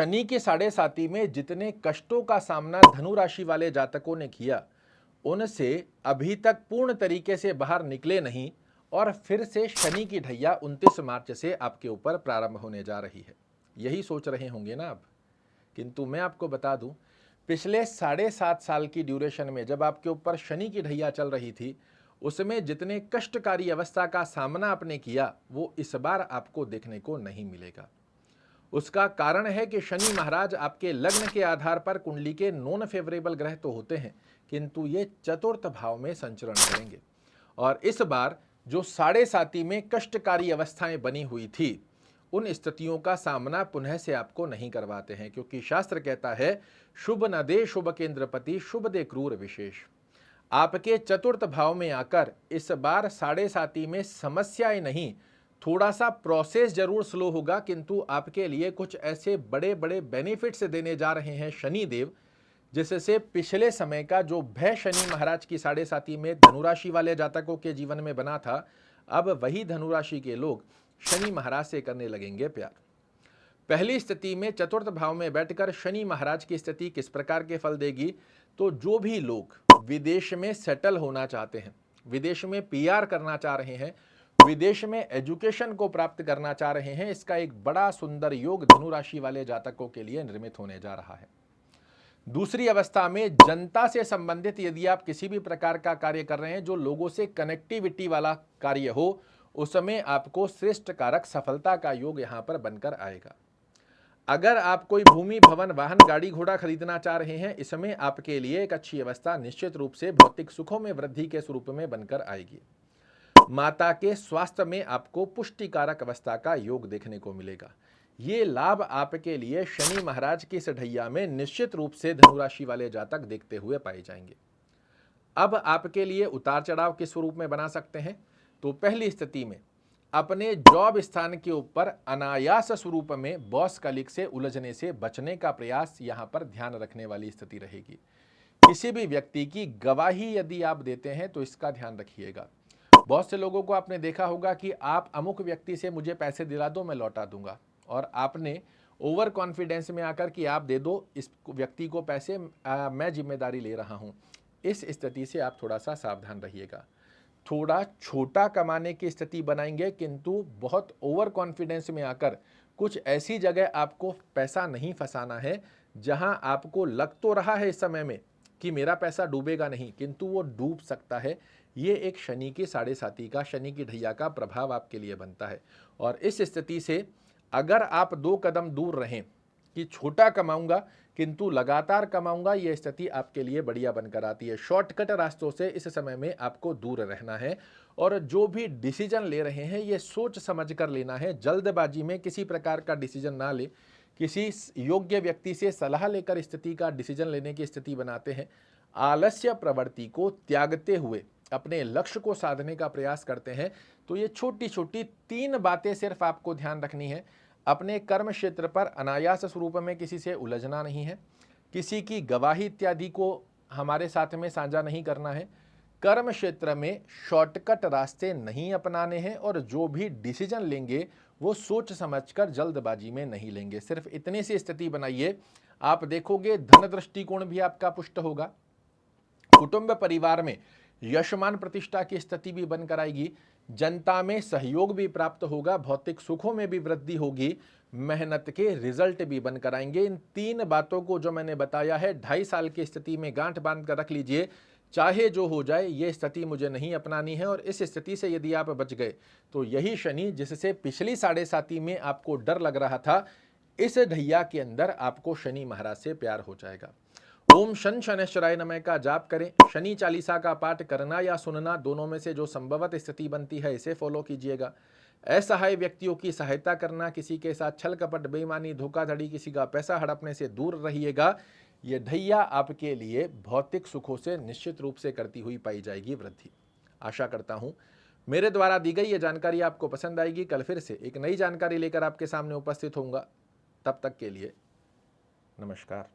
शनि के साढ़े साती में जितने कष्टों का सामना धनु राशि वाले जातकों ने किया, उनसे अभी तक पूर्ण तरीके से बाहर निकले नहीं और फिर से शनि की ढैया 29 मार्च से आपके ऊपर प्रारंभ होने जा रही है। यही सोच रहे होंगे ना आप, किंतु मैं आपको बता दूं, पिछले 7.5 साल की ड्यूरेशन में जब आपके ऊपर शनि की ढैया चल रही थी, उसमें जितने कष्टकारी अवस्था का सामना आपने किया, वो इस बार आपको देखने को नहीं मिलेगा। उसका कारण है कि शनि महाराज आपके लग्न के आधार पर कुंडली के नॉन फेवरेबल ग्रह तो होते हैं, किंतु ये चतुर्थ भाव में संचरण करेंगे। और इस बार जो साढ़े साती में कष्टकारी अवस्थाएं बनी हुई थी, उन स्थितियों का सामना पुनः से आपको नहीं करवाते हैं, क्योंकि शास्त्र कहता है शुभ न दे शुभ केंद्रपति, शुभ दे क्रूर विशेष। आपके चतुर्थ भाव में आकर इस बार साढ़े साती में समस्याएं नहीं, थोड़ा सा प्रोसेस जरूर स्लो होगा, किंतु आपके लिए कुछ ऐसे बड़े बड़े बेनिफिट्स देने जा रहे हैं शनिदेव, जिससे पिछले समय का जो भय शनि महाराज की साढ़े साती में धनुराशि वाले जातकों के जीवन में बना था, अब वही धनुराशि के लोग शनि महाराज से करने लगेंगे प्यार। पहली स्थिति में चतुर्थ भाव में बैठकर शनि महाराज की स्थिति किस प्रकार के फल देगी, तो जो भी लोग विदेश में सेटल होना चाहते हैं, विदेश में पीआर करना चाह रहे हैं, विदेश में एजुकेशन को प्राप्त करना चाह रहे हैं, इसका एक बड़ा सुंदर योग धनु राशि वाले जातकों के लिए निर्मित होने जा रहा है। दूसरी अवस्था में जनता से संबंधित यदि आप किसी भी प्रकार का कार्य कर रहे हैं जो लोगों से कनेक्टिविटी वाला कार्य हो, उसमें आपको श्रेष्ठ कारक सफलता का योग यहां पर बनकर आएगा। अगर आप कोई भूमि भवन वाहन गाड़ी घोड़ा खरीदना चाह रहे हैं, इसमें आपके लिए एक अच्छी अवस्था निश्चित रूप से भौतिक सुखों में वृद्धि के स्वरूप में बनकर आएगी। माता के स्वास्थ्य में आपको पुष्टिकारक अवस्था का योग देखने को मिलेगा। ये लाभ आपके लिए शनि महाराज की इस ढैया में निश्चित रूप से धनुराशि वाले जातक देखते हुए पाए जाएंगे। अब आपके लिए उतार चढ़ाव किस स्वरूप में बना सकते हैं, तो पहली स्थिति में अपने जॉब स्थान के ऊपर अनायास स्वरूप में बॉस कलीग से उलझने से बचने का प्रयास यहां पर ध्यान रखने वाली स्थिति रहेगी। किसी भी व्यक्ति की गवाही यदि आप देते हैं तो इसका ध्यान रखिएगा। बहुत से लोगों को आपने देखा होगा कि आप अमुक व्यक्ति से मुझे पैसे दिला दो, मैं लौटा दूंगा, और आपने ओवर कॉन्फिडेंस में आकर कि आप दे दो इस व्यक्ति को पैसे, मैं जिम्मेदारी ले रहा हूं। इस स्थिति से आप थोड़ा सा सावधान रहिएगा। थोड़ा छोटा कमाने की स्थिति बनाएंगे, किंतु बहुत ओवर कॉन्फिडेंस में आकर कुछ ऐसी जगह आपको पैसा नहीं फंसाना है जहां आपको लग तो रहा है इस समय में कि मेरा पैसा डूबेगा नहीं, किंतु वो डूब सकता है। ये एक शनि की साढ़े साती का, शनि की ढैया का प्रभाव आपके लिए बनता है। और इस स्थिति से अगर आप 2 कदम दूर रहें कि छोटा कमाऊंगा किंतु लगातार कमाऊंगा, यह स्थिति आपके लिए बढ़िया बनकर आती है। शॉर्टकट रास्तों से इस समय में आपको दूर रहना है और जो भी डिसीजन ले रहे हैं ये सोच समझ कर लेना है। जल्दबाजी में किसी प्रकार का डिसीजन ना ले, किसी योग्य व्यक्ति से सलाह लेकर स्थिति का डिसीजन लेने की स्थिति बनाते हैं। आलस्य प्रवृत्ति को त्यागते हुए अपने लक्ष्य को साधने का प्रयास करते हैं। तो ये छोटी छोटी 3 बातें सिर्फ आपको ध्यान रखनी है। अपने कर्म क्षेत्र पर अनायास स्वरूप में किसी से उलझना नहीं है, किसी की गवाही इत्यादि को हमारे साथ में साझा नहीं करना है, कर्म क्षेत्र में शॉर्टकट रास्ते नहीं अपनाने हैं और जो भी डिसीजन लेंगे वो सोच समझकर जल्दबाजी में नहीं लेंगे। सिर्फ इतनी सी स्थिति बनाइए, आप देखोगे धन दृष्टिकोण भी आपका पुष्ट होगा, कुटुंब परिवार में यशमान प्रतिष्ठा की स्थिति भी बनकर आएगी, जनता में सहयोग भी प्राप्त होगा, भौतिक सुखों में भी वृद्धि होगी, मेहनत के रिजल्ट भी बनकर आएंगे। इन 3 बातों को जो मैंने बताया है 2.5 साल की स्थिति में गांठ बांध कर रख लीजिए। चाहे जो हो जाए ये स्थिति मुझे नहीं अपनानी है। और इस स्थिति से यदि आप बच गए तो यही शनि जिससे पिछली साढ़े साती में आपको डर लग रहा था, इस ढैया के अंदर आपको शनि महाराज से प्यार हो जाएगा। ओम शन शनैश्चराय नमः का जाप करें। शनि चालीसा का पाठ करना या सुनना, दोनों में से जो संभवत स्थिति बनती है इसे फॉलो कीजिएगा। असहाय व्यक्तियों की सहायता करना, किसी के साथ छल कपट बेईमानी धोखाधड़ी, किसी का पैसा हड़पने से दूर रहिएगा। ये ढैया आपके लिए भौतिक सुखों से निश्चित रूप से करती हुई पाई जाएगी वृद्धि। आशा करता हूं मेरे द्वारा दी गई ये जानकारी आपको पसंद आएगी। कल फिर से एक नई जानकारी लेकर आपके सामने उपस्थित होऊंगा। तब तक के लिए नमस्कार।